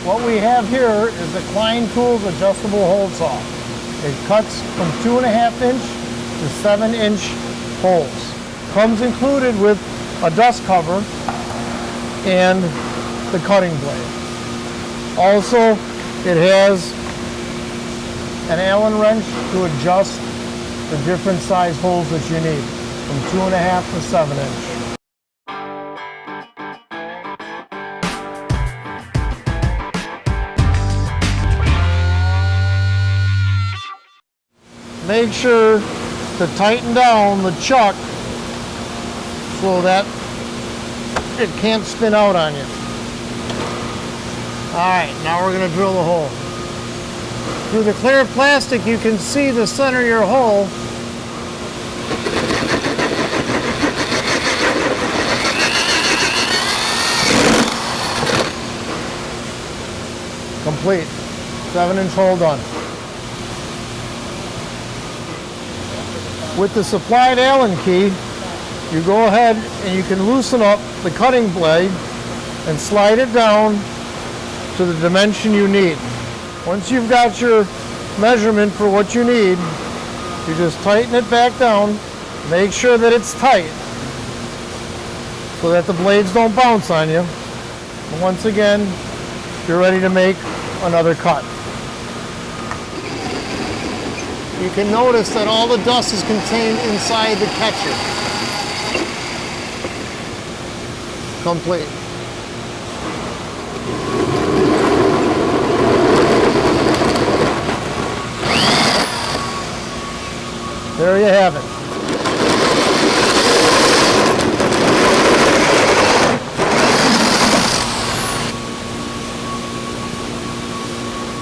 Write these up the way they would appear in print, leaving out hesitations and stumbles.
What we have here is the Klein Tools adjustable hole saw. It cuts from 2.5 inch to 7-inch holes. Comes included with a dust cover and the cutting blade. Also, it has an Allen wrench to adjust the different size holes that you need, from 2.5 to 7 inch. Make sure to tighten down the chuck so that it can't spin out on you. All right, now we're going to drill the hole. Through the clear plastic, you can see the center of your hole. Complete. 7-inch hole done. With the supplied Allen key, you go ahead and you can loosen up the cutting blade and slide it down to the dimension you need. Once you've got your measurement for what you need, you just tighten it back down, make sure that it's tight so that the blades don't bounce on you. And once again, you're ready to make another cut. You can notice that all the dust is contained inside the catcher. Complete. There you have it.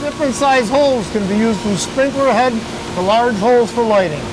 Different size holes can be used from sprinkler head to large holes for lighting.